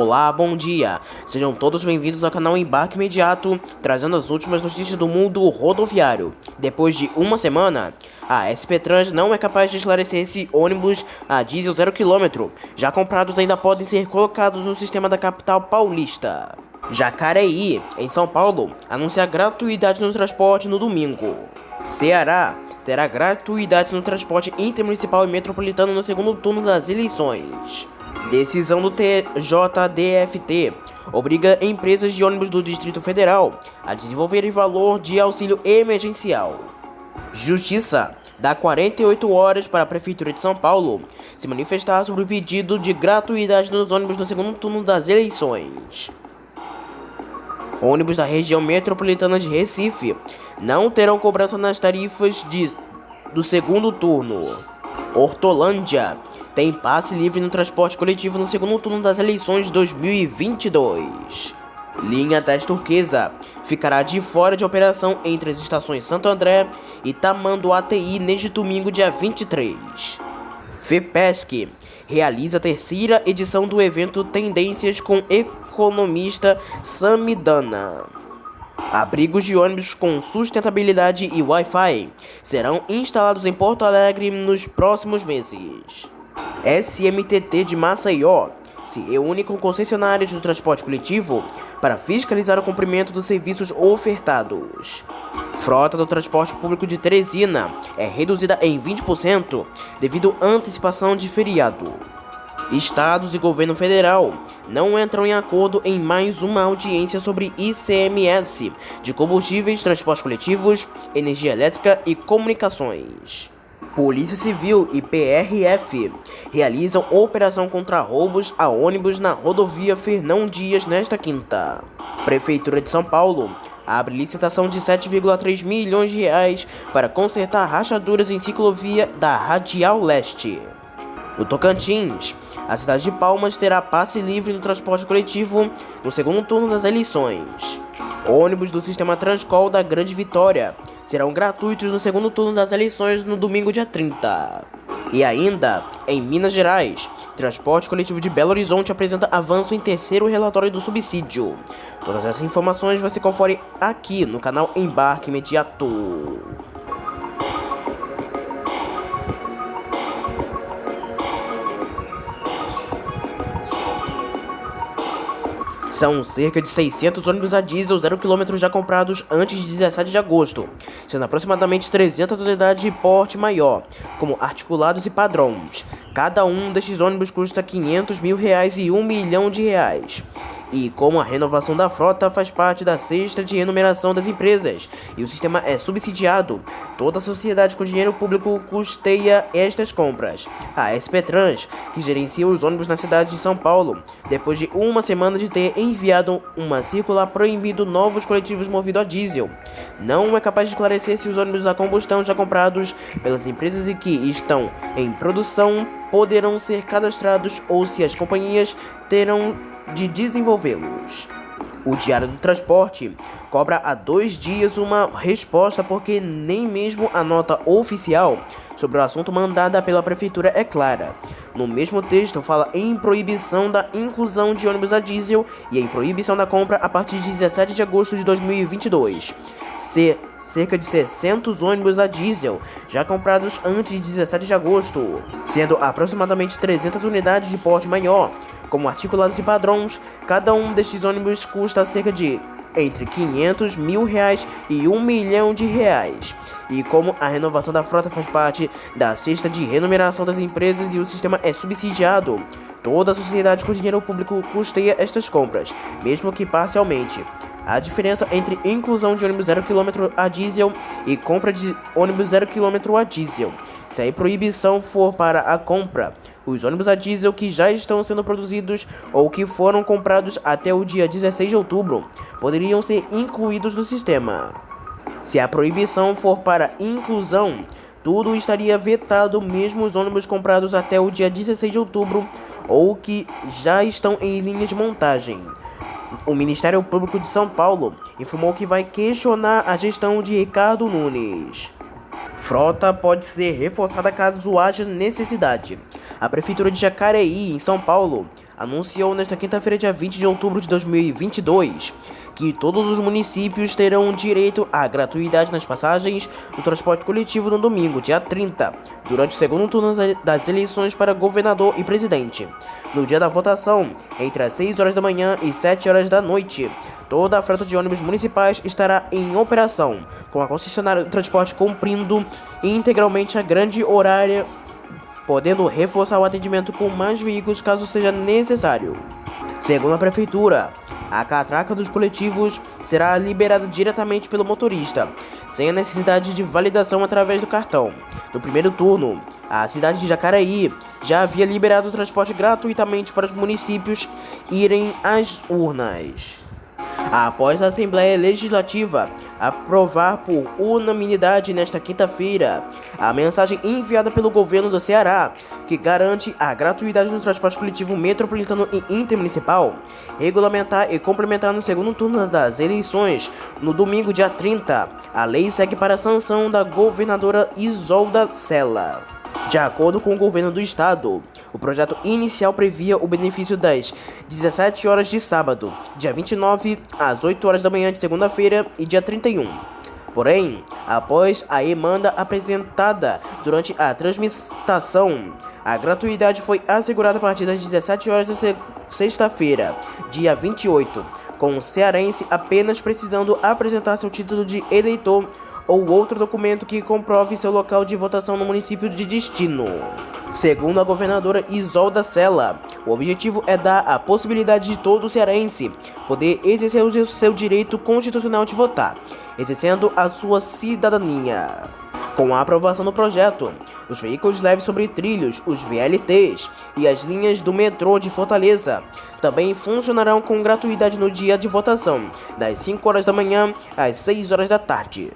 Olá, bom dia! Sejam todos bem-vindos ao canal Embarque Imediato, trazendo as últimas notícias do mundo rodoviário. Depois de uma semana, a SP Trans não é capaz de esclarecer se ônibus a diesel 0 km, já comprados, ainda podem ser colocados no sistema da capital paulista. Jacareí, em São Paulo, anuncia gratuidade no transporte no domingo. Ceará terá gratuidade no transporte intermunicipal e metropolitano no segundo turno das eleições. Decisão do TJDFT obriga empresas de ônibus do Distrito Federal a desenvolverem valor de auxílio emergencial. Justiça dá 48 horas para a Prefeitura de São Paulo se manifestar sobre o pedido de gratuidade nos ônibus no segundo turno das eleições. Ônibus da região metropolitana de Recife não terão cobrança nas tarifas do segundo turno. Hortolândia tem passe livre no transporte coletivo no segundo turno das eleições de 2022. Linha 10 Turquesa ficará de fora de operação entre as estações Santo André e Tamanduateí neste domingo, dia 23. FEPESC realiza a terceira edição do evento Tendências com economista Samidana. Abrigos de ônibus com sustentabilidade e Wi-Fi serão instalados em Porto Alegre nos próximos meses. SMTT de Maceió se reúne com concessionários do transporte coletivo para fiscalizar o cumprimento dos serviços ofertados. Frota do transporte público de Teresina é reduzida em 20% devido à antecipação de feriado. Estados e governo federal não entram em acordo em mais uma audiência sobre ICMS de combustíveis, transportes coletivos, energia elétrica e comunicações. Polícia Civil e PRF realizam operação contra roubos a ônibus na rodovia Fernão Dias nesta quinta. Prefeitura de São Paulo abre licitação de 7,3 milhões de reais para consertar rachaduras em ciclovia da Radial Leste. No Tocantins, a cidade de Palmas terá passe livre no transporte coletivo no segundo turno das eleições. Ônibus do sistema Transcol da Grande Vitória serão gratuitos no segundo turno das eleições no domingo, dia 30. E ainda, em Minas Gerais, transporte coletivo de Belo Horizonte apresenta avanço em terceiro relatório do subsídio. Todas essas informações você confere aqui no canal Embarque Imediato. São cerca de 600 ônibus a diesel 0 km já comprados antes de 17 de agosto, sendo aproximadamente 300 unidades de porte maior, como articulados e padrões. Cada um destes ônibus custa R$500 mil e R$1 milhão. E como a renovação da frota faz parte da cesta de remuneração das empresas e o sistema é subsidiado, toda a sociedade com dinheiro público custeia estas compras. A SP Trans, que gerencia os ônibus na cidade de São Paulo, depois de uma semana de ter enviado uma circular proibindo novos coletivos movidos a diesel, não é capaz de esclarecer se os ônibus a combustão já comprados pelas empresas e que estão em produção poderão ser cadastrados ou se as companhias terão de desenvolvê-los. O Diário do Transporte cobra há 2 dias uma resposta porque nem mesmo a nota oficial sobre o assunto mandada pela prefeitura é clara. No mesmo texto fala em proibição da inclusão de ônibus a diesel e em proibição da compra a partir de 17 de agosto de 2022. Cerca de 600 ônibus a diesel já comprados antes de 17 de agosto, sendo aproximadamente 300 unidades de porte maior, como articulados e padrões. Cada um destes ônibus custa cerca de entre R$500 mil e R$1 milhão. E como a renovação da frota faz parte da cesta de remuneração das empresas e o sistema é subsidiado, toda a sociedade com dinheiro público custeia estas compras, mesmo que parcialmente. A diferença entre inclusão de ônibus 0 km a diesel e compra de ônibus 0 km a diesel. Se a proibição for para a compra, os ônibus a diesel que já estão sendo produzidos ou que foram comprados até o dia 16 de outubro poderiam ser incluídos no sistema. Se a proibição for para inclusão, tudo estaria vetado, mesmo os ônibus comprados até o dia 16 de outubro ou que já estão em linha de montagem. O Ministério Público de São Paulo informou que vai questionar a gestão de Ricardo Nunes. Frota pode ser reforçada caso haja necessidade. A Prefeitura de Jacareí, em São Paulo, anunciou nesta quinta-feira, dia 20 de outubro de 2022, que todos os municípios terão direito à gratuidade nas passagens do transporte coletivo no domingo, dia 30, durante o segundo turno das eleições para governador e presidente. No dia da votação, entre as 6 horas da manhã e 7 horas da noite, toda a frota de ônibus municipais estará em operação, com a concessionária do transporte cumprindo integralmente a grande horária, podendo reforçar o atendimento com mais veículos caso seja necessário. Segundo a prefeitura, a catraca dos coletivos será liberada diretamente pelo motorista, sem a necessidade de validação através do cartão. No primeiro turno, a cidade de Jacareí já havia liberado o transporte gratuitamente para os municípios irem às urnas. Após a Assembleia Legislativa aprovar por unanimidade nesta quinta-feira a mensagem enviada pelo governo do Ceará, que garante a gratuidade do transporte coletivo metropolitano e intermunicipal, regulamentar e complementar no segundo turno das eleições, no domingo, dia 30, a lei segue para a sanção da governadora Isolda Sela. De acordo com o governo do estado, o projeto inicial previa o benefício das 17 horas de sábado, dia 29, às 8 horas da manhã de segunda-feira e dia 31. Porém, após a emenda apresentada durante a transmissão, a gratuidade foi assegurada a partir das 17 horas da sexta-feira, dia 28, com o cearense apenas precisando apresentar seu título de eleitor ou outro documento que comprove seu local de votação no município de destino. Segundo a governadora Isolda Sela, o objetivo é dar a possibilidade de todo cearense poder exercer o seu direito constitucional de votar, exercendo a sua cidadania. Com a aprovação do projeto, os veículos leves sobre trilhos, os VLTs e as linhas do metrô de Fortaleza também funcionarão com gratuidade no dia de votação, das 5 horas da manhã às 6 horas da tarde.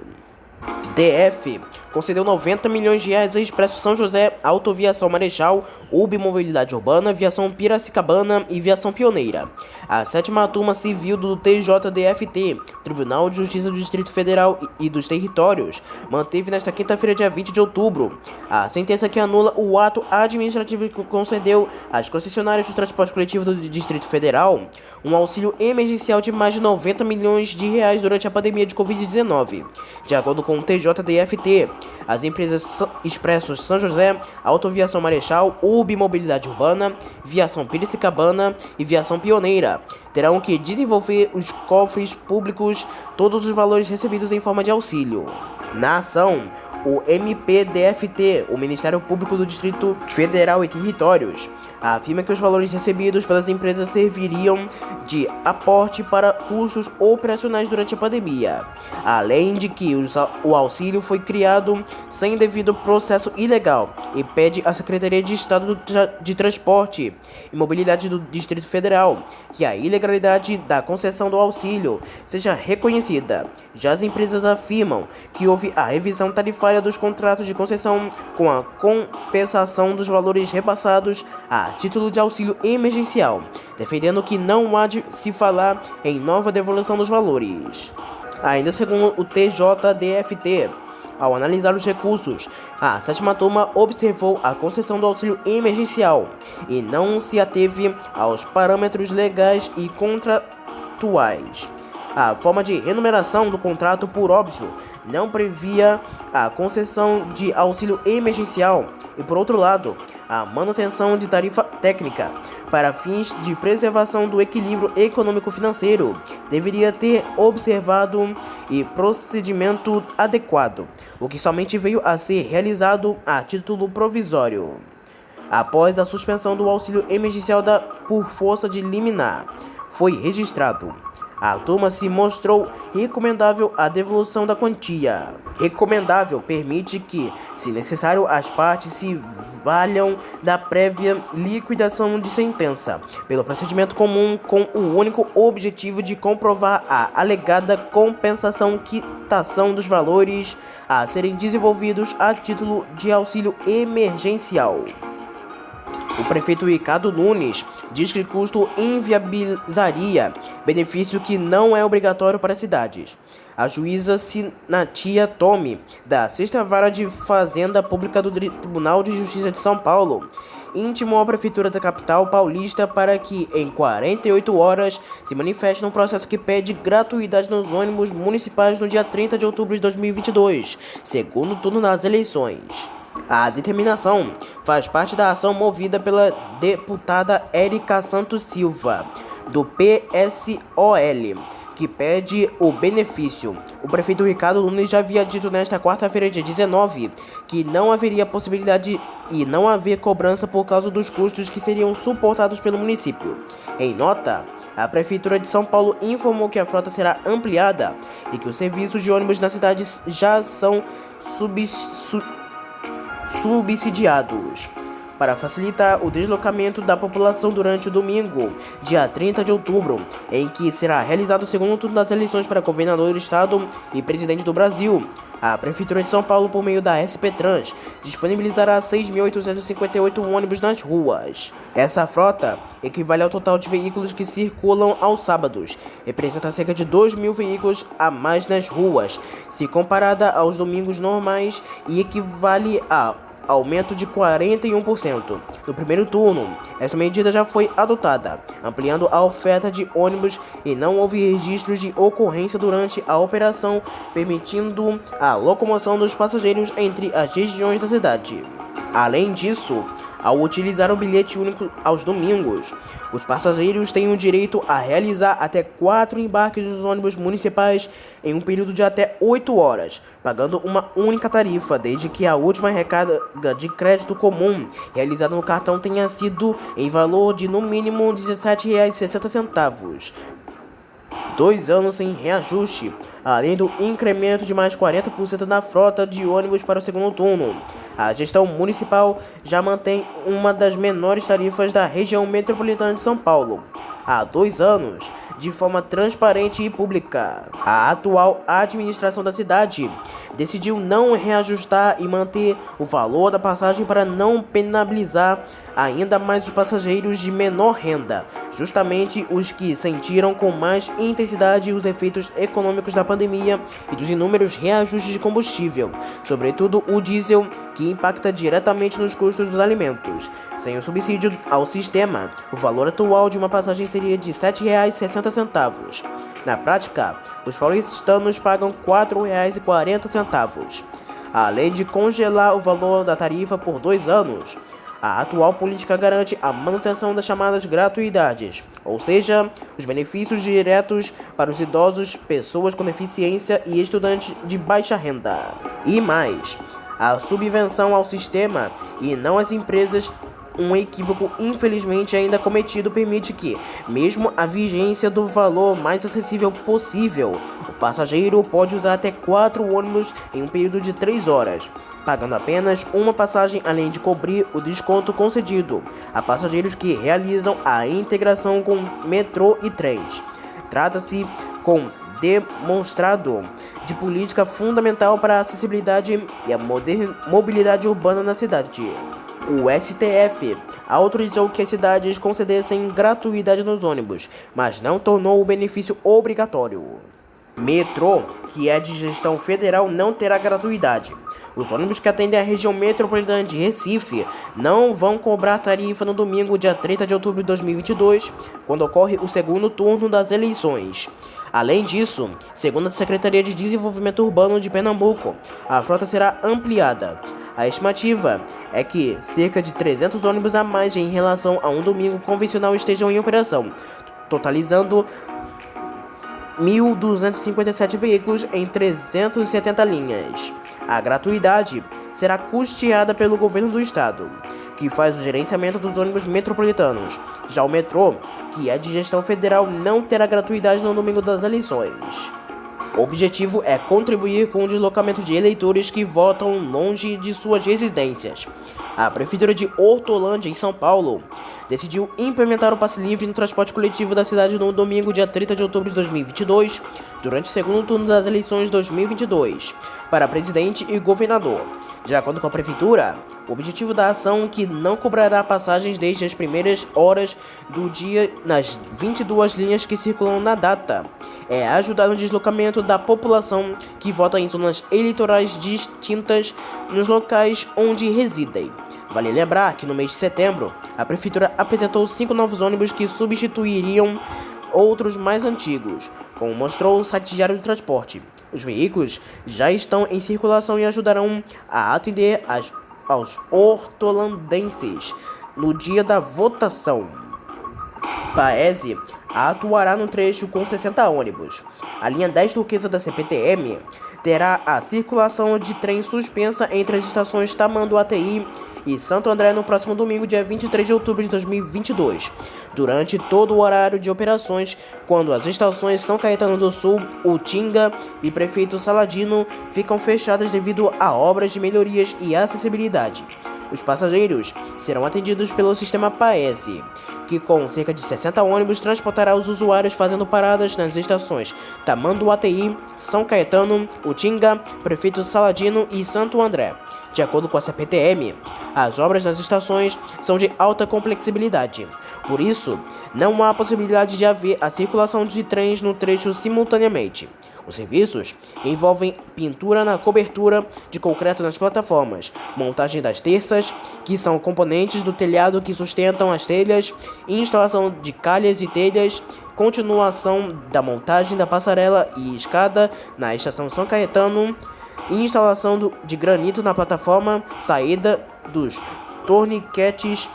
DF concedeu 90 milhões de reais a Expresso São José, Autoviação Marechal, UB Mobilidade Urbana, Viação Piracicabana e Viação Pioneira. A 7ª Turma Civil do TJDFT, Tribunal de Justiça do Distrito Federal e dos Territórios, manteve nesta quinta-feira, dia 20 de outubro, a sentença que anula o ato administrativo que concedeu às concessionárias do transporte coletivo do Distrito Federal um auxílio emergencial de mais de 90 milhões de reais durante a pandemia de Covid-19. De acordo com o TJDFT, as empresas Expresso São José, Autoviação Marechal, UB Mobilidade Urbana, Viação Piracicabana e Viação Pioneira terão que desenvolver os cofres públicos todos os valores recebidos em forma de auxílio. Na ação, o MPDFT, o Ministério Público do Distrito Federal e Territórios, afirma que os valores recebidos pelas empresas serviriam de aporte para custos operacionais durante a pandemia, além de que o auxílio foi criado sem devido processo ilegal e pede à Secretaria de Estado de Transporte e Mobilidade do Distrito Federal que a ilegalidade da concessão do auxílio seja reconhecida. Já as empresas afirmam que houve a revisão tarifária dos contratos de concessão com a compensação dos valores repassados a título de auxílio emergencial, defendendo que não há de se falar em nova devolução dos valores. Ainda segundo o TJDFT, ao analisar os recursos, a 7ª Turma observou a concessão do auxílio emergencial e não se ateve aos parâmetros legais e contratuais. A forma de remuneração do contrato, por óbvio, não previa a concessão de auxílio emergencial e, por outro lado, a manutenção de tarifa técnica para fins de preservação do equilíbrio econômico-financeiro deveria ter observado e procedimento adequado, o que somente veio a ser realizado a título provisório. Após a suspensão do auxílio emergencial por força de liminar, foi registrado. A turma se mostrou recomendável a devolução da quantia. Recomendável permite que, se necessário, as partes se valham da prévia liquidação de sentença, pelo procedimento comum, com o único objetivo de comprovar a alegada compensação quitação dos valores a serem desenvolvidos a título de auxílio emergencial. O prefeito Ricardo Nunes diz que o custo inviabilizaria benefício que não é obrigatório para as cidades. A juíza Sinatia Tome, da 6ª Vara de Fazenda Pública do Tribunal de Justiça de São Paulo, intimou a Prefeitura da capital paulista para que, em 48 horas, se manifeste num processo que pede gratuidade nos ônibus municipais no dia 30 de outubro de 2022, segundo turno das eleições. A determinação faz parte da ação movida pela deputada Érica Santos Silva, do PSOL, que pede o benefício. O prefeito Ricardo Nunes já havia dito nesta quarta-feira, dia 19, que não haveria possibilidade e não haver cobrança por causa dos custos que seriam suportados pelo município. Em nota, a Prefeitura de São Paulo informou que a frota será ampliada e que os serviços de ônibus na cidade já são subsidiados para facilitar o deslocamento da população durante o domingo, dia 30 de outubro, em que será realizado o segundo turno das eleições para governador do estado e presidente do Brasil. A Prefeitura de São Paulo, por meio da SP Trans, disponibilizará 6.858 ônibus nas ruas. Essa frota equivale ao total de veículos que circulam aos sábados, representa cerca de 2.000 veículos a mais nas ruas, se comparada aos domingos normais, e equivale a aumento de 41%. No primeiro turno, esta medida já foi adotada, ampliando a oferta de ônibus e não houve registros de ocorrência durante a operação, permitindo a locomoção dos passageiros entre as regiões da cidade. Além disso, ao utilizar o bilhete único aos domingos, os passageiros têm o direito a realizar até 4 embarques nos ônibus municipais em um período de até 8 horas, pagando uma única tarifa, desde que a última recarga de crédito comum realizada no cartão tenha sido em valor de no mínimo R$ 17,60. 2 anos sem reajuste, além do incremento de mais 40% na frota de ônibus para o segundo turno. A gestão municipal já mantém uma das menores tarifas da região metropolitana de São Paulo há 2 anos, de forma transparente e pública. A atual administração da cidade decidiu não reajustar e manter o valor da passagem para não penalizar ainda mais os passageiros de menor renda, justamente os que sentiram com mais intensidade os efeitos econômicos da pandemia e dos inúmeros reajustes de combustível, sobretudo o diesel, que impacta diretamente nos custos dos alimentos. Sem o subsídio ao sistema, o valor atual de uma passagem seria de R$ 7,60. Na prática, os paulistanos pagam R$ 4,40. Além de congelar o valor da tarifa por 2 anos, a atual política garante a manutenção das chamadas gratuidades, ou seja, os benefícios diretos para os idosos, pessoas com deficiência e estudantes de baixa renda. E mais, a subvenção ao sistema e não às empresas. Um equívoco infelizmente ainda cometido permite que, mesmo a vigência do valor mais acessível possível, o passageiro pode usar até 4 ônibus em um período de 3 horas, pagando apenas uma passagem, além de cobrir o desconto concedido a passageiros que realizam a integração com metrô e trens. Trata-se com demonstrado de política fundamental para a acessibilidade e a mobilidade urbana na cidade. O STF autorizou que as cidades concedessem gratuidade nos ônibus, mas não tornou o benefício obrigatório. Metrô, que é de gestão federal, não terá gratuidade. Os ônibus que atendem a região metropolitana de Recife não vão cobrar tarifa no domingo, dia 30 de outubro de 2022, quando ocorre o segundo turno das eleições. Além disso, segundo a Secretaria de Desenvolvimento Urbano de Pernambuco, a frota será ampliada. A estimativa é que cerca de 300 ônibus a mais em relação a um domingo convencional estejam em operação, totalizando 1.257 veículos em 370 linhas. A gratuidade será custeada pelo governo do estado, que faz o gerenciamento dos ônibus metropolitanos. Já o metrô, que é de gestão federal, não terá gratuidade no domingo das eleições. O objetivo é contribuir com o deslocamento de eleitores que votam longe de suas residências. A Prefeitura de Hortolândia, em São Paulo, decidiu implementar o passe livre no transporte coletivo da cidade no domingo, dia 30 de outubro de 2022, durante o segundo turno das eleições 2022, para presidente e governador. De acordo com a Prefeitura, o objetivo da ação, que não cobrará passagens desde as primeiras horas do dia nas 22 linhas que circulam na data, é ajudar no deslocamento da população que vota em zonas eleitorais distintas nos locais onde residem. Vale lembrar que no mês de setembro, a Prefeitura apresentou 5 novos ônibus que substituiriam outros mais antigos, como mostrou o site Diário do Transporte. Os veículos já estão em circulação e ajudarão a atender aos hortolandenses no dia da votação. Paese atuará no trecho com 60 ônibus. A linha 10 turquesa da CPTM terá a circulação de trem suspensa entre as estações Tamanduateí e Santo André no próximo domingo, dia 23 de outubro de 2022, durante todo o horário de operações, quando as estações São Caetano do Sul, Utinga e Prefeito Saladino ficam fechadas devido a obras de melhorias e acessibilidade. Os passageiros serão atendidos pelo sistema Paese, que com cerca de 60 ônibus transportará os usuários fazendo paradas nas estações Tamanduateí, São Caetano, Utinga, Prefeito Saladino e Santo André. De acordo com a CPTM, as obras nas estações são de alta complexibilidade. Por isso, não há possibilidade de haver a circulação de trens no trecho simultaneamente. Os serviços envolvem pintura na cobertura de concreto nas plataformas, montagem das terças, que são componentes do telhado que sustentam as telhas, instalação de calhas e telhas, continuação da montagem da passarela e escada na estação São Caetano, instalação de granito na plataforma, saída dos torniquetes,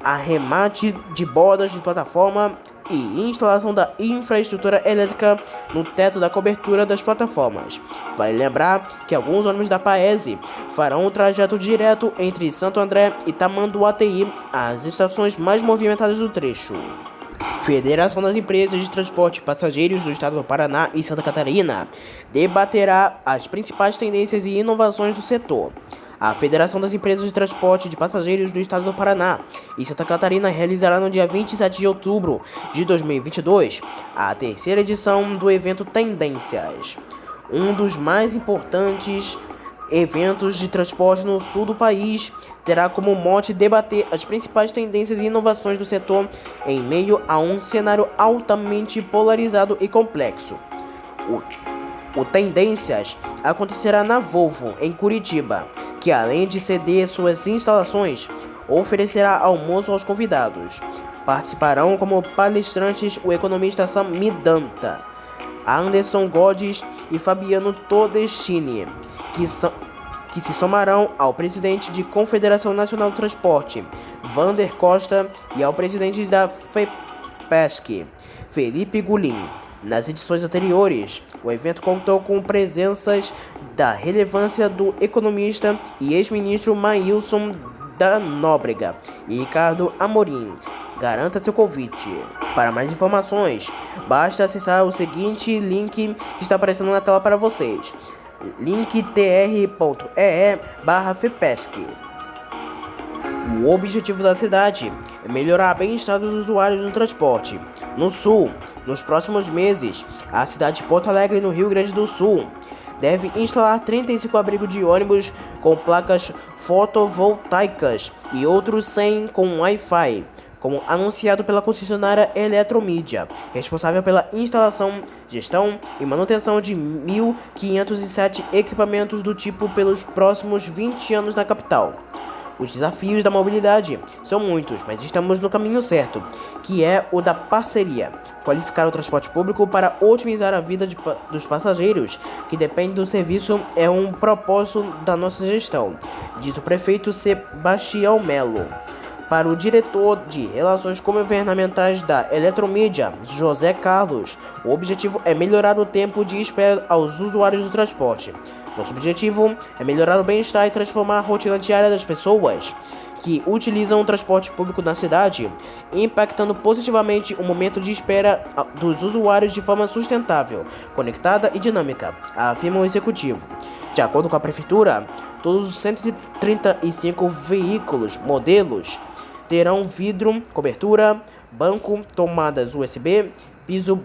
arremate de bordas de plataforma e instalação da infraestrutura elétrica no teto da cobertura das plataformas. Vale lembrar que alguns ônibus da Paese farão o trajeto direto entre Santo André e Tamanduateí, as estações mais movimentadas do trecho. Federação das Empresas de Transporte de Passageiros do Estado do Paraná e Santa Catarina debaterá as principais tendências e inovações do setor. A Federação das Empresas de Transporte de Passageiros do Estado do Paraná e Santa Catarina realizará no dia 27 de outubro de 2022 a terceira edição do evento Tendências, um dos mais importantes eventos de transporte no sul do país. Terá como mote debater as principais tendências e inovações do setor em meio a um cenário altamente polarizado e complexo. O Tendências acontecerá na Volvo, em Curitiba, que além de ceder suas instalações, oferecerá almoço aos convidados. Participarão como palestrantes o economista Sam Midanta, Anderson Godes e Fabiano Todestini, que se somarão ao presidente da Confederação Nacional do Transporte, Vander Costa, e ao presidente da FEPESC, Felipe Gulim. Nas edições anteriores, o evento contou com presenças da relevância do economista e ex-ministro Maílson da Nóbrega e Ricardo Amorim. Garanta seu convite. Para mais informações, basta acessar o seguinte link que está aparecendo na tela para vocês: linktr.ee/FEPESC. O objetivo da cidade é melhorar o bem-estar dos usuários do transporte. No Sul, nos próximos meses, a cidade de Porto Alegre, no Rio Grande do Sul, deve instalar 35 abrigos de ônibus com placas fotovoltaicas e outros 100 com Wi-Fi, como anunciado pela concessionária Eletromídia, responsável pela instalação, gestão e manutenção de 1.507 equipamentos do tipo pelos próximos 20 anos na capital. Os desafios da mobilidade são muitos, mas estamos no caminho certo, que é o da parceria. Qualificar o transporte público para otimizar a vida dos passageiros que dependem do serviço é um propósito da nossa gestão, diz o prefeito Sebastião Melo. Para o diretor de Relações Governamentais da Eletromídia, José Carlos, o objetivo é melhorar o tempo de espera aos usuários do transporte. Nosso objetivo é melhorar o bem-estar e transformar a rotina diária das pessoas que utilizam o transporte público na cidade, impactando positivamente o momento de espera dos usuários de forma sustentável, conectada e dinâmica, afirma o executivo. De acordo com a prefeitura, todos os 135 veículos modelos terão vidro, cobertura, banco, tomadas USB, piso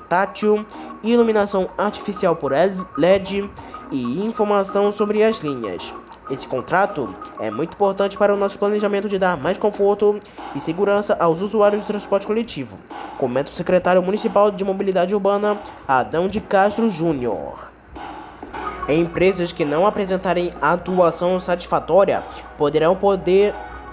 tátil, iluminação artificial por LED e informação sobre as linhas. Esse contrato é muito importante para o nosso planejamento de dar mais conforto e segurança aos usuários do transporte coletivo, comenta o secretário municipal de Mobilidade Urbana, Adão de Castro Júnior. Empresas que não apresentarem atuação satisfatória poderão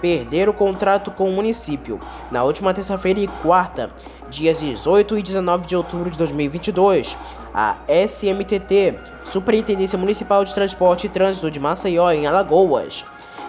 perder o contrato com o município. Na última terça-feira e quarta, dias 18 e 19 de outubro de 2022, a SMTT, Superintendência Municipal de Transporte e Trânsito de Maceió, em Alagoas,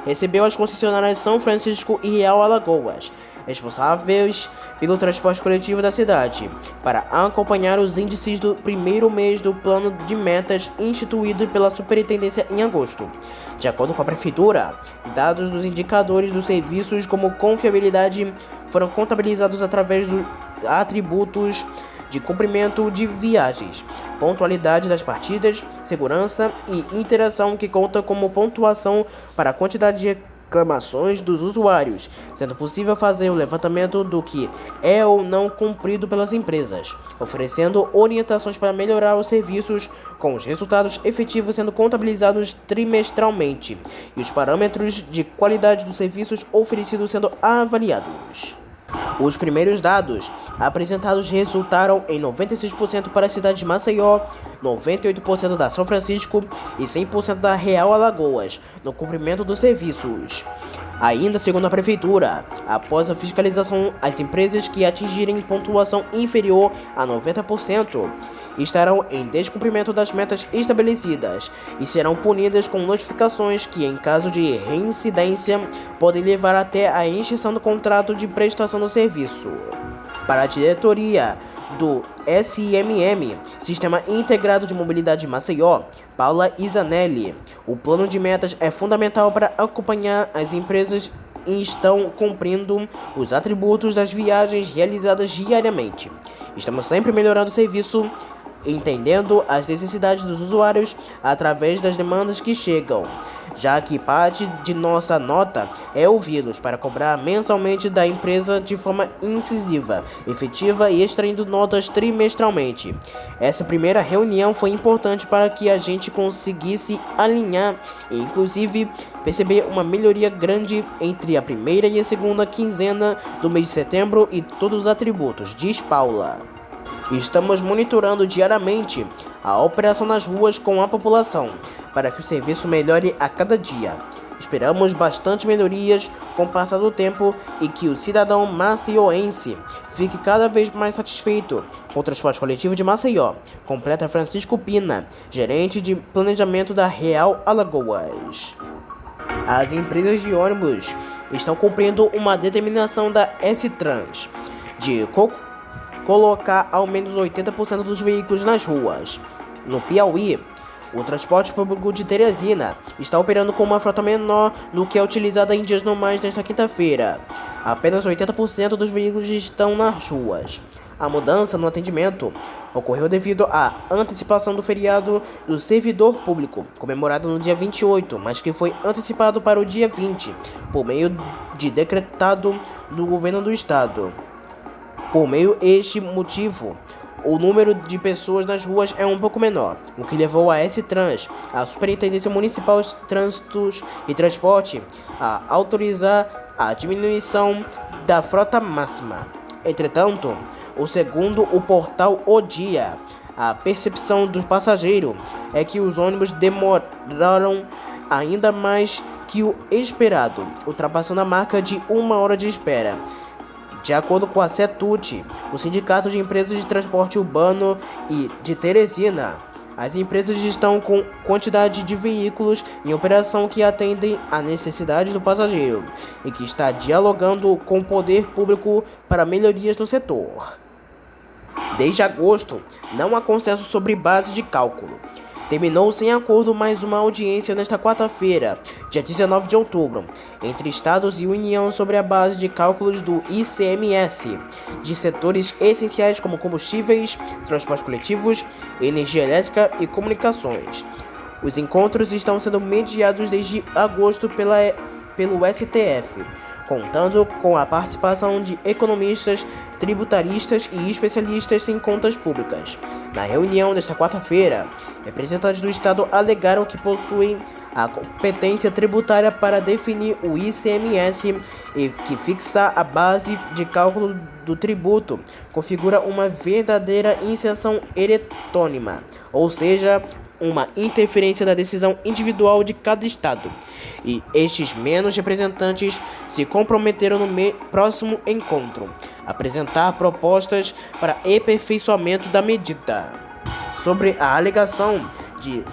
recebeu as concessionárias São Francisco e Real Alagoas, responsáveis pelo transporte coletivo da cidade, para acompanhar os índices do primeiro mês do plano de metas instituído pela Superintendência em agosto. De acordo com a Prefeitura, dados dos indicadores dos serviços como confiabilidade foram contabilizados através dos atributos de cumprimento de viagens, pontualidade das partidas, segurança e interação, que conta como pontuação para a quantidade de reclamações dos usuários, sendo possível fazer o levantamento do que é ou não cumprido pelas empresas, oferecendo orientações para melhorar os serviços, com os resultados efetivos sendo contabilizados trimestralmente e os parâmetros de qualidade dos serviços oferecidos sendo avaliados. Os primeiros dados apresentados resultaram em 96% para a cidade de Maceió, 98% da São Francisco e 100% da Real Alagoas no cumprimento dos serviços. Ainda segundo a Prefeitura, após a fiscalização, as empresas que atingirem pontuação inferior a 90% estarão em descumprimento das metas estabelecidas e serão punidas com notificações que, em caso de reincidência, podem levar até a extinção do contrato de prestação do serviço. Para a diretoria do SIMM, Sistema Integrado de Mobilidade de Maceió, Paula Isanelli, o plano de metas é fundamental para acompanhar as empresas e estão cumprindo os atributos das viagens realizadas diariamente. Estamos sempre melhorando o serviço, entendendo as necessidades dos usuários através das demandas que chegam, já que parte de nossa nota é ouvi-los para cobrar mensalmente da empresa de forma incisiva, efetiva e extraindo notas trimestralmente. Essa primeira reunião foi importante para que a gente conseguisse alinhar e inclusive perceber uma melhoria grande entre a primeira e a segunda quinzena do mês de setembro e todos os atributos, diz Paula. Estamos monitorando diariamente a operação nas ruas com a população, para que o serviço melhore a cada dia. Esperamos bastante melhorias com o passar do tempo e que o cidadão maceioense fique cada vez mais satisfeito com o transporte coletivo de Maceió, completa Francisco Pina, gerente de planejamento da Real Alagoas. As empresas de ônibus estão cumprindo uma determinação da S-Trans de colocar ao menos 80% dos veículos nas ruas. No Piauí, o transporte público de Teresina está operando com uma frota menor do que é utilizada em dias normais nesta quinta-feira. Apenas 80% dos veículos estão nas ruas. A mudança no atendimento ocorreu devido à antecipação do feriado do servidor público, comemorado no dia 28, mas que foi antecipado para o dia 20, por meio de decretado do governo do estado. Por meio este motivo, o número de pessoas nas ruas é um pouco menor, o que levou a S-Trans, a Superintendência Municipal de Trânsitos e Transporte, a autorizar a diminuição da frota máxima. Entretanto, segundo o portal O Dia, a percepção do passageiro é que os ônibus demoraram ainda mais que o esperado, ultrapassando a marca de 1 hora de espera. De acordo com a CETUT, o Sindicato de Empresas de Transporte Urbano e de Teresina, as empresas estão com quantidade de veículos em operação que atendem à necessidade do passageiro e que está dialogando com o poder público para melhorias no setor. Desde agosto, não há consenso sobre base de cálculo. Terminou sem acordo mais uma audiência nesta quarta-feira, dia 19 de outubro, entre Estados e União sobre a base de cálculos do ICMS, de setores essenciais como combustíveis, transportes coletivos, energia elétrica e comunicações. Os encontros estão sendo mediados desde agosto pelo STF, contando com a participação de economistas, tributaristas e especialistas em contas públicas. Na reunião desta quarta-feira, representantes do Estado alegaram que possuem a competência tributária para definir o ICMS e que fixar a base de cálculo do tributo configura uma verdadeira isenção eletrônica, ou seja, uma interferência na decisão individual de cada estado, e estes menos representantes se comprometeram no próximo encontro a apresentar propostas para aperfeiçoamento da medida. Sobre a alegação de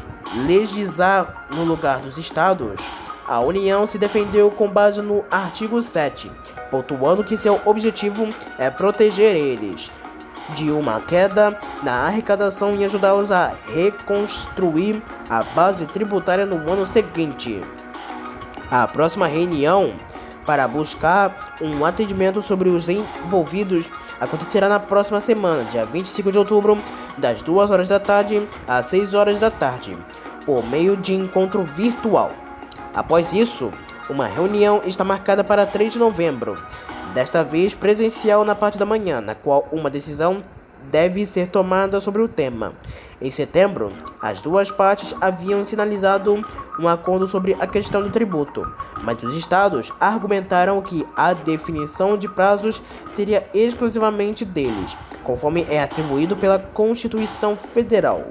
legislar no lugar dos estados, a União se defendeu com base no artigo 7, pontuando que seu objetivo é proteger eles de uma queda na arrecadação e ajudá-los a reconstruir a base tributária no ano seguinte. A próxima reunião para buscar um atendimento sobre os envolvidos acontecerá na próxima semana, dia 25 de outubro, das 2 horas da tarde às 6 horas da tarde, por meio de encontro virtual. Após isso, uma reunião está marcada para 3 de novembro, desta vez presencial na parte da manhã, na qual uma decisão deve ser tomada sobre o tema. Em setembro, as duas partes haviam sinalizado um acordo sobre a questão do tributo, mas os estados argumentaram que a definição de prazos seria exclusivamente deles, conforme é atribuído pela Constituição Federal.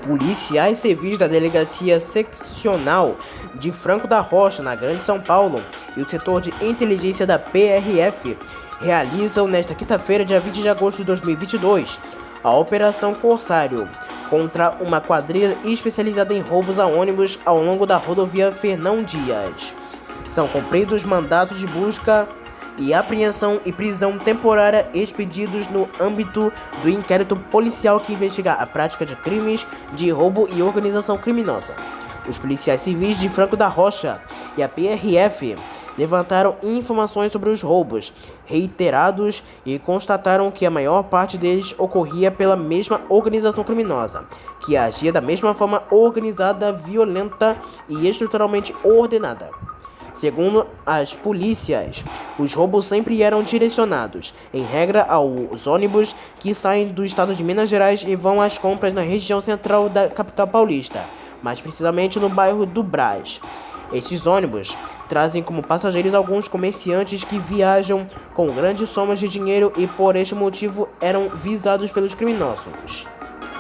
Policiais civis da Delegacia Seccional de Franco da Rocha, na Grande São Paulo, e o setor de inteligência da PRF realizam nesta quinta-feira, dia 20 de agosto de 2022, a Operação Corsário contra uma quadrilha especializada em roubos a ônibus ao longo da rodovia Fernão Dias. São cumpridos mandatos de busca e apreensão e prisão temporária expedidos no âmbito do inquérito policial que investiga a prática de crimes de roubo e organização criminosa. Os policiais civis de Franco da Rocha e a PRF levantaram informações sobre os roubos reiterados e constataram que a maior parte deles ocorria pela mesma organização criminosa, que agia da mesma forma organizada, violenta e estruturalmente ordenada. Segundo as polícias, os roubos sempre eram direcionados, em regra, aos ônibus que saem do estado de Minas Gerais e vão às compras na região central da capital paulista, mais precisamente no bairro do Brás. Estes ônibus trazem como passageiros alguns comerciantes que viajam com grandes somas de dinheiro e por este motivo eram visados pelos criminosos.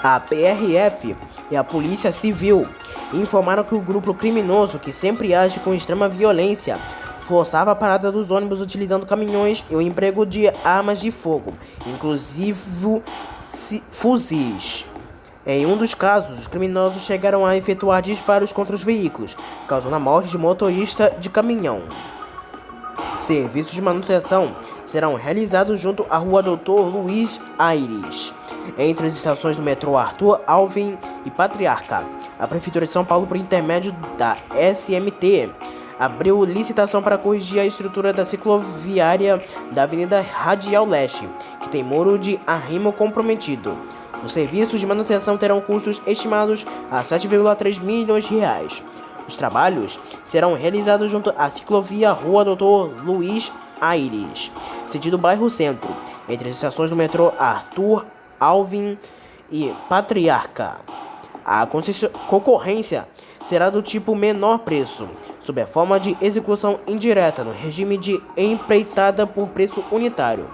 A PRF e a Polícia Civil informaram que o grupo criminoso, que sempre age com extrema violência, forçava a parada dos ônibus utilizando caminhões e o emprego de armas de fogo, inclusive fuzis. Em um dos casos, os criminosos chegaram a efetuar disparos contra os veículos, causando a morte de motorista de caminhão. Serviços de manutenção serão realizados junto à Rua Doutor Luiz Aires, entre as estações do metrô Arthur Alvim e Patriarca. A Prefeitura de São Paulo, por intermédio da SMT, abriu licitação para corrigir a estrutura da cicloviária da Avenida Radial Leste, que tem muro de arrimo comprometido. Os serviços de manutenção terão custos estimados a 7,3 milhões de reais. Os trabalhos serão realizados junto à ciclovia Rua Doutor Luiz Aires, sentido bairro Centro, entre as estações do metrô Arthur Alvim e Patriarca. A concorrência será do tipo menor preço, sob a forma de execução indireta no regime de empreitada por preço unitário.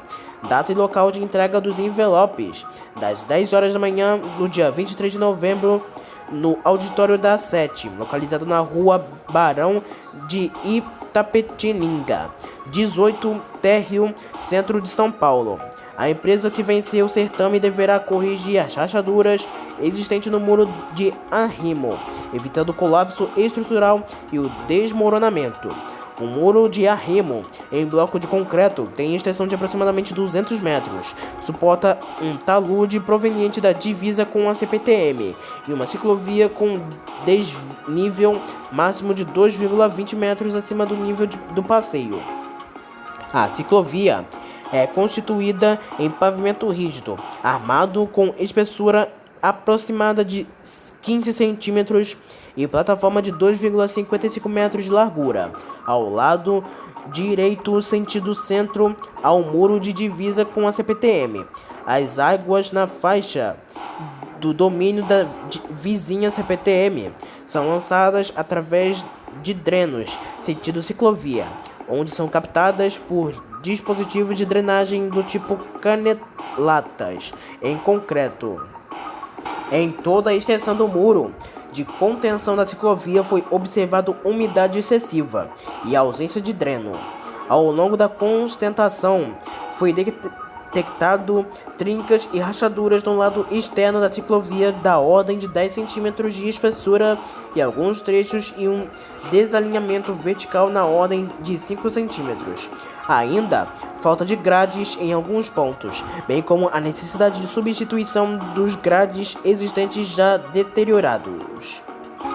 Data e local de entrega dos envelopes, das 10 horas da manhã do dia 23 de novembro, no auditório da SET, localizado na rua Barão de Itapetininga, 18, térreo, centro de São Paulo. A empresa que venceu o certame deverá corrigir as rachaduras existentes no muro de arrimo, evitando o colapso estrutural e o desmoronamento. O muro de arrimo, em bloco de concreto, tem extensão de aproximadamente 200 metros, suporta um talude proveniente da divisa com a CPTM e uma ciclovia com desnível máximo de 2,20 metros acima do nível do passeio. A ciclovia é constituída em pavimento rígido, armado com espessura aproximada de 15 centímetros e plataforma de 2,55 metros de largura, ao lado direito sentido centro ao muro de divisa com a CPTM. As águas na faixa do domínio da vizinha CPTM são lançadas através de drenos sentido ciclovia, onde são captadas por dispositivos de drenagem do tipo canelatas em concreto. Em toda a extensão do muro de contenção da ciclovia foi observado umidade excessiva e ausência de dreno. Ao longo da constentação foi detectado trincas e rachaduras no lado externo da ciclovia da ordem de 10 centímetros de espessura e alguns trechos e um desalinhamento vertical na ordem de 5 centímetros. Ainda falta de grades em alguns pontos, bem como a necessidade de substituição dos grades existentes já deteriorados.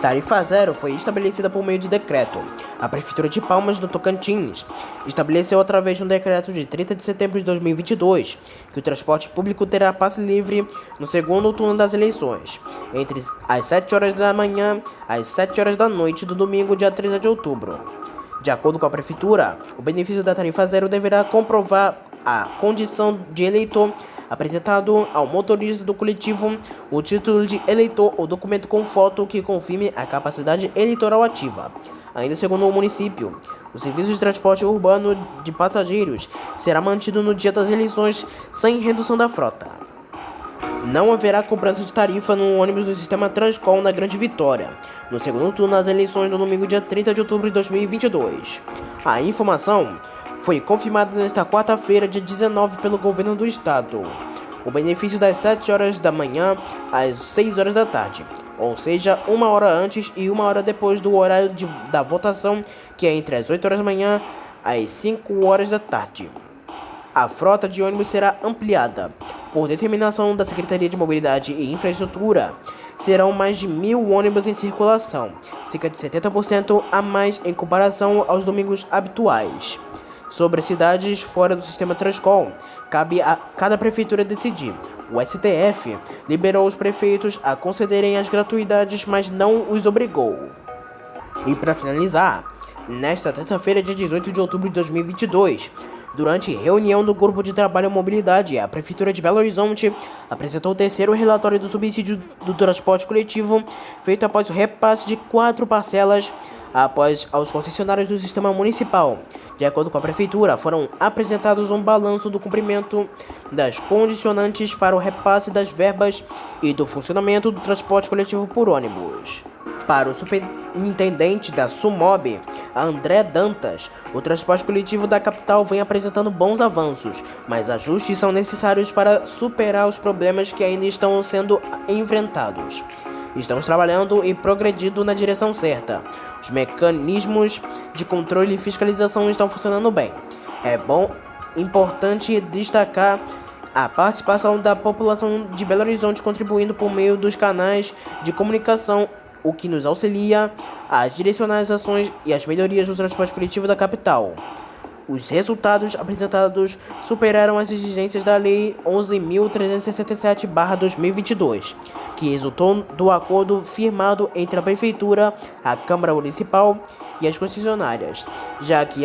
Tarifa zero foi estabelecida por meio de decreto. A Prefeitura de Palmas, do Tocantins, estabeleceu através de um decreto de 30 de setembro de 2022 que o transporte público terá passe livre no segundo turno das eleições, entre as 7 horas da manhã às 7 horas da noite do domingo, dia 30 de outubro. De acordo com a Prefeitura, o benefício da tarifa zero deverá comprovar a condição de eleitor apresentado ao motorista do coletivo o título de eleitor ou documento com foto que confirme a capacidade eleitoral ativa. Ainda segundo o município, o serviço de transporte urbano de passageiros será mantido no dia das eleições sem redução da frota. Não haverá cobrança de tarifa no ônibus do sistema Transcom na Grande Vitória, no segundo turno das eleições do domingo dia 30 de outubro de 2022. A informação foi confirmada nesta quarta-feira, dia 19, pelo governo do estado. O benefício das 7 horas da manhã às 6 horas da tarde, ou seja, 1 hora antes e 1 hora depois do horário da votação, que é entre as 8 horas da manhã às 5 horas da tarde. A frota de ônibus será ampliada. Por determinação da Secretaria de Mobilidade e Infraestrutura, serão mais de 1.000 ônibus em circulação, cerca de 70% a mais em comparação aos domingos habituais. Sobre cidades fora do sistema Transcom, cabe a cada prefeitura decidir. O STF liberou os prefeitos a concederem as gratuidades, mas não os obrigou. E para finalizar, nesta terça-feira, dia 18 de outubro de 2022, durante reunião do Grupo de Trabalho e Mobilidade, a Prefeitura de Belo Horizonte apresentou o terceiro relatório do subsídio do transporte coletivo, feito após o repasse de 4 parcelas aos concessionários do sistema municipal. De acordo com a Prefeitura, foram apresentados um balanço do cumprimento das condicionantes para o repasse das verbas e do funcionamento do transporte coletivo por ônibus. Para o superintendente da SUMOB, André Dantas, o transporte coletivo da capital vem apresentando bons avanços, mas ajustes são necessários para superar os problemas que ainda estão sendo enfrentados. Estamos trabalhando e progredindo na direção certa. Os mecanismos de controle e fiscalização estão funcionando bem. Importante destacar a participação da população de Belo Horizonte contribuindo por meio dos canais de comunicação, o que nos auxilia a direcionar as ações e as melhorias do transporte coletivo da capital. Os resultados apresentados superaram as exigências da Lei 11.367/2022, que resultou do acordo firmado entre a Prefeitura, a Câmara Municipal e as concessionárias, já que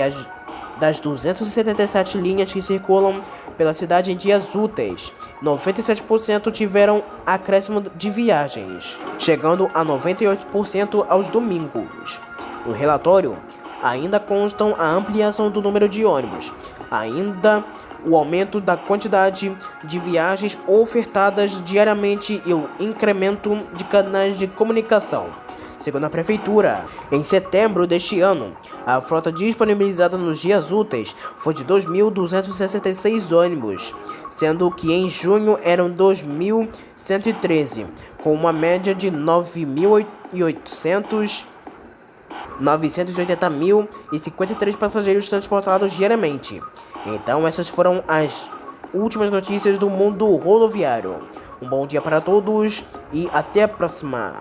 das 277 linhas que circulam pela cidade em dias úteis, 97% tiveram acréscimo de viagens, chegando a 98% aos domingos. No relatório, ainda constam a ampliação do número de ônibus, ainda o aumento da quantidade de viagens ofertadas diariamente e o incremento de canais de comunicação. Segundo a Prefeitura, em setembro deste ano, a frota disponibilizada nos dias úteis foi de 2.266 ônibus, sendo que em junho eram 2.113, com uma média de 980.053 passageiros transportados diariamente. Então essas foram as últimas notícias do mundo rodoviário. Um bom dia para todos e até a próxima.